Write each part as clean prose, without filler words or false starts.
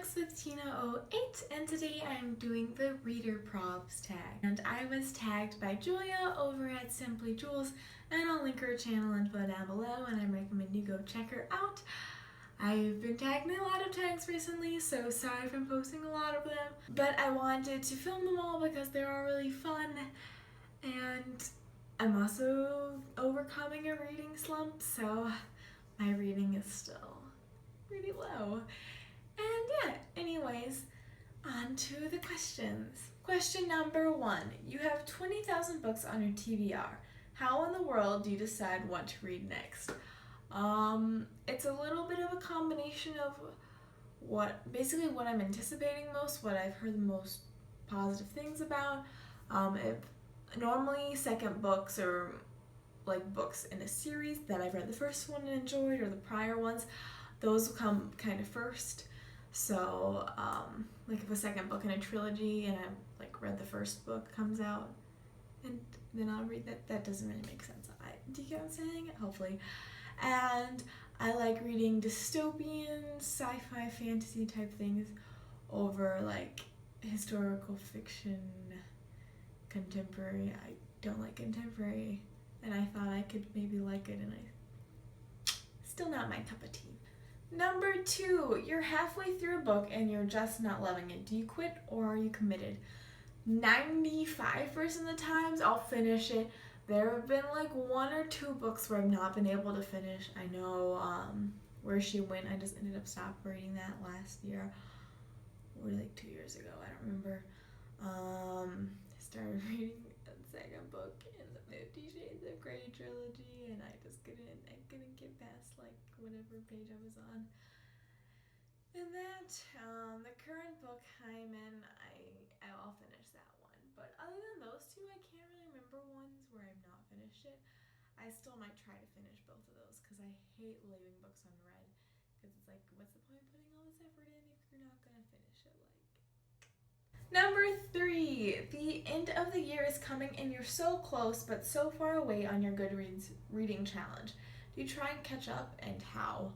Books with Tina08, and today I'm doing the Reader Prompts tag. And I was tagged by Julia over at Simply Jules, and I'll link her channel info down below, and I recommend you go check her out. I've been tagged in a lot of tags recently, so sorry if I'm posting a lot of them, but I wanted to film them all because they're all really fun, and I'm also overcoming a reading slump, so my reading is still pretty low. And yeah, anyways, on to the questions. Question number 1. You have 20,000 books on your TBR. How in the world do you decide what to read next? It's a little bit of a combination of what I'm anticipating most, what I've heard the most positive things about. Normally second books or like books in a series that I've read the first one and enjoyed, or the prior ones, those will come kind of first. So, like if a second book in a trilogy and I've like read the first book comes out, and then I'll read that doesn't really make sense. Do you get what I'm saying? Hopefully. And I like reading dystopian, sci-fi, fantasy type things over like historical fiction, contemporary. I don't like contemporary, and I thought I could maybe like it, and still not my cup of tea. Number 2, you're halfway through a book and you're just not loving it. Do you quit or are you committed? 95% of the times I'll finish it. There have been like 1 or 2 books where I've not been able to finish. I know Where She Went, I just ended up stopping reading that last year, or like 2 years ago, I don't remember. I started reading the second book in the 50 Shades of Grey trilogy, and I couldn't get past like whatever page I was on. And that, the current book I'm in, I'll finish that one. But other than those 2, I can't really remember ones where I've not finished it. I still might try to finish both of those because I hate leaving books unread. Because it's like, what's the point of putting all this effort in if you're not going to finish it? Number 3, the end of the year is coming and you're so close but so far away on your Goodreads reading challenge. Do you try and catch up, and how?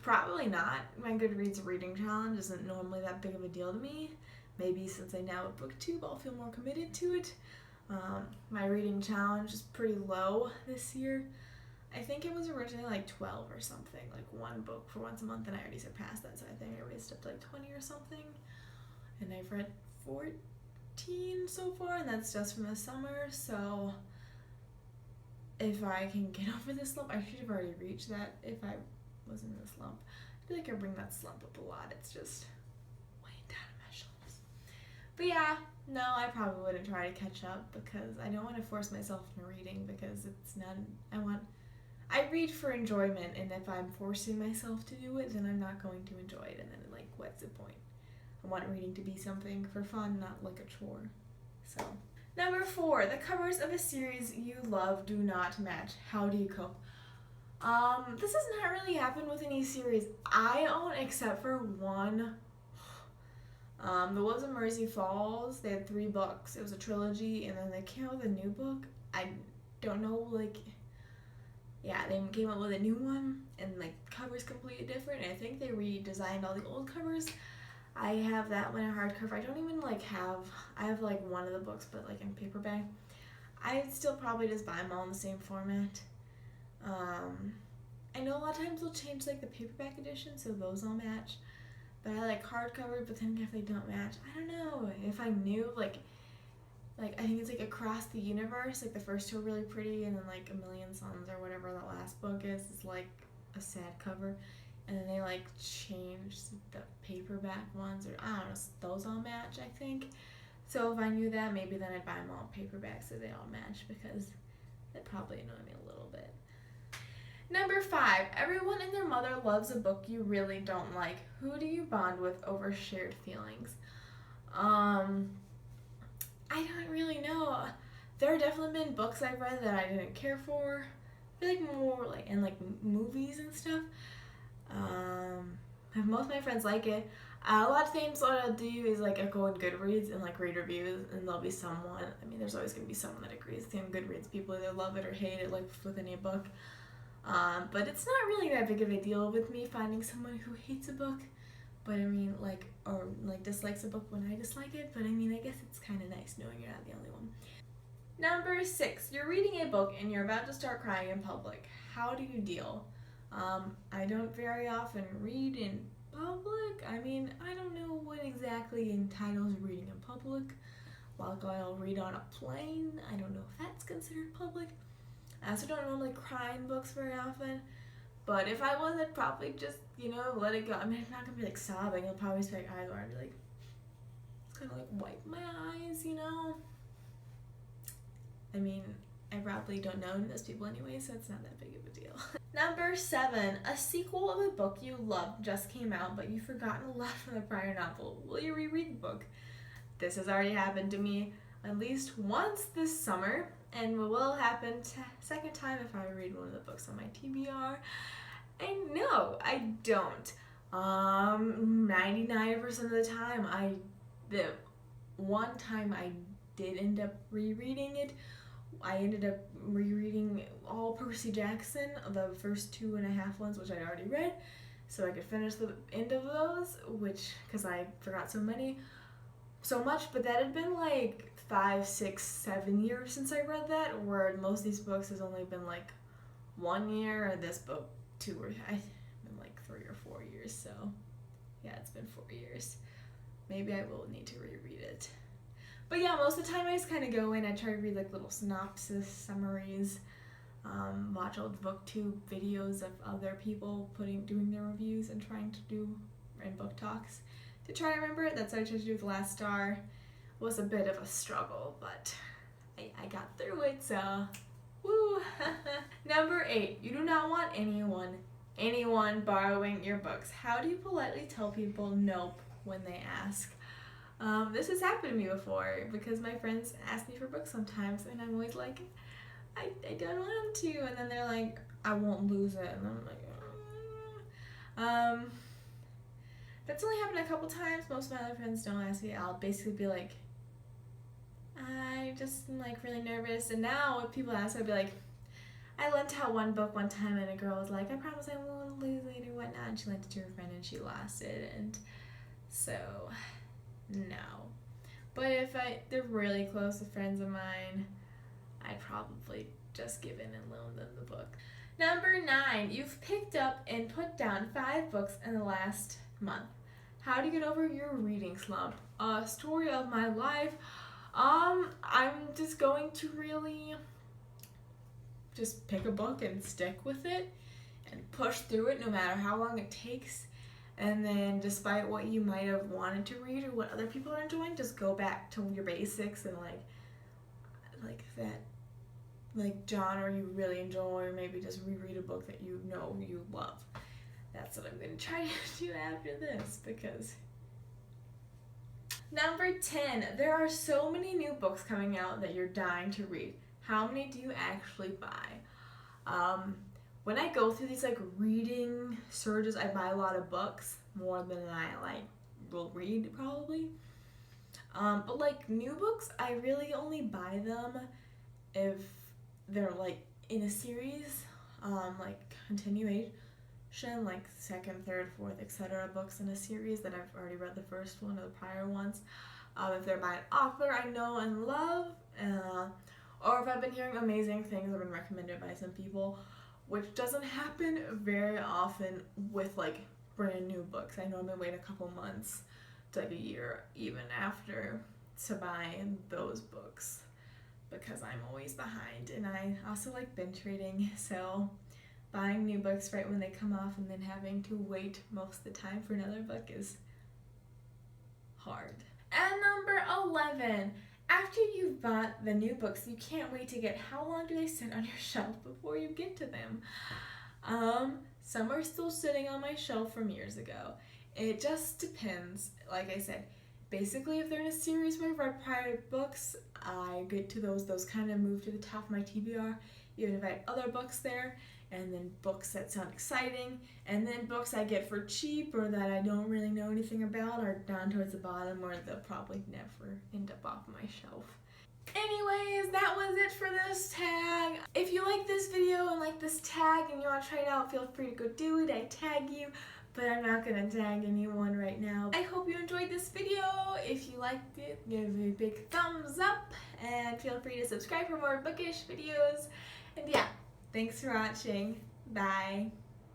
Probably not. My Goodreads reading challenge isn't normally that big of a deal to me. Maybe since I now have BookTube, I'll feel more committed to it. My reading challenge is pretty low this year. I think it was originally like 12 or something, like 1 book for once a month, and I already surpassed that, so I think I raised up to like 20 or something. And I've read 14 so far, and that's just from the summer, so if I can get over this slump, I should have already reached that if I was in the slump. I feel like I bring that slump up a lot. It's just weighing down on my shoulders. But yeah, no, I probably wouldn't try to catch up because I don't want to force myself into reading, because it's not, I read for enjoyment, and if I'm forcing myself to do it, then I'm not going to enjoy it, and then like, what's the point? I want reading to be something for fun, not like a chore. So, number 4, the covers of a series you love do not match. How do you cope? This has not really happened with any series I own except for one. The Wolves of Mercy Falls, they had 3 books. It was a trilogy, and then they came out with a new book. I don't know, like, yeah, they came out with a new one, and like, cover's completely different. And I think they redesigned all the old covers. I have that one in hardcover. I don't even I have like 1 of the books, but like in paperback. I'd still probably just buy them all in the same format. I know a lot of times they'll change like the paperback edition, so those all match. But I like hardcover, but then if they don't match, I don't know. If I knew, like I think it's like Across the Universe, like the first 2 are really pretty, and then like A Million Suns or whatever the last book is like a sad cover. And then they like changed the paperback ones, or I don't know, those all match, I think. So if I knew that, maybe then I'd buy them all paperback so they all match, because that probably annoy me a little bit. Number 5, everyone and their mother loves a book you really don't like. Who do you bond with over shared feelings? I don't really know. There have definitely been books I've read that I didn't care for. I feel like more like in like movies and stuff. Most of my friends like it. A lot of times what I'll do is like I'll go on Goodreads and like read reviews, and there'll be someone, there's always going to be someone that agrees. The Goodreads people either love it or hate it, like with any book. But it's not really that big of a deal with me finding someone who hates a book. but I mean, like, or like dislikes a book when I dislike it, but I mean, I guess it's kind of nice knowing you're not the only one. Number 6, you're reading a book and you're about to start crying in public. How do you deal? I don't very often read in public. I mean, I don't know what exactly entitles reading in public. Like, I'll read on a plane. I don't know if that's considered public. I also don't normally cry in books very often. But if I was, I'd probably just, let it go. I mean, I'm not going to be, like, sobbing. I'll probably just, like, eyes or I'd be, like, just kind of, like, wipe my eyes, I mean, I probably don't know any of those people anyway, so it's not that big of a deal. Number 7, a sequel of a book you loved just came out, but you've forgotten a lot from the prior novel. Will you reread the book? This has already happened to me at least once this summer, and will happen second time if I read one of the books on my TBR. And no, I don't. 99% of the time, the one time I did end up rereading it, I ended up rereading all Percy Jackson, the first 2.5 ones, which I'd already read, so I could finish the end of those, because I forgot so much, but that had been like 5, 6, 7 years since I read that, where most of these books has only been like 1 year, and this book 2 or I've been like 3 or 4 years, so yeah, it's been 4 years. Maybe I will need to reread it. But yeah, most of the time I just kind of go in, I try to read like little synopsis, summaries, watch old booktube videos of other people doing their reviews and trying to do in book talks to try to remember it. That's what I tried to do with Last Star. It was a bit of a struggle, but I got through it, so woo! Number 8, you do not want anyone borrowing your books. How do you politely tell people nope when they ask? This has happened to me before because my friends ask me for books sometimes, and I'm always like, I don't want to, and then they're like, I won't lose it, and I'm like, that's only happened a couple times. Most of my other friends don't ask me. I'll basically be like, I just am like really nervous, and now if people ask, I'll be like, I lent out one book one time, and a girl was like, I promise I won't lose it or whatnot, and she lent it to her friend, and she lost it, and so no. But if they're really close with friends of mine, I'd probably just give in and loan them the book. Number 9, you've picked up and put down 5 books in the last month. How do you get over your reading slump? Story of my life. I'm just going to really just pick a book and stick with it and push through it no matter how long it takes. And then despite what you might have wanted to read or what other people are enjoying, just go back to your basics and like that genre you really enjoy, or maybe just reread a book that you know you love. That's what I'm going to try to do after this, because Number 10, there are so many new books coming out that you're dying to read. How many do you actually buy? When I go through these reading surges, I buy a lot of books, more than I will read probably. But new books, I really only buy them if they're in a series, continuation, second, third, fourth, etc. books in a series that I've already read the first one or the prior ones. If they're by an author I know and love, or if I've been hearing amazing things that have been recommended by some people, which doesn't happen very often with brand new books. I normally wait a couple months to a year even after to buy those books because I'm always behind, and I also like binge reading, so buying new books right when they come off and then having to wait most of the time for another book is hard. And number 11, after you've bought the new books you can't wait to get, how long do they sit on your shelf before you get to them? Some are still sitting on my shelf from years ago. It just depends. Like I said, basically if they're in a series where I've read prior books, I get to those kind of move to the top of my TBR, even if I had other books there, and then books that sound exciting, and then books I get for cheap or that I don't really know anything about are down towards the bottom, or they'll probably never end up off my shelf. Anyways, that was it for this tag. If you like this video and like this tag and you want to try it out, feel free to go do it. I tag you. but I'm not gonna tag anyone right now. I hope you enjoyed this video. If you liked it, give it a big thumbs up, and feel free to subscribe for more bookish videos. And yeah, thanks for watching. Bye.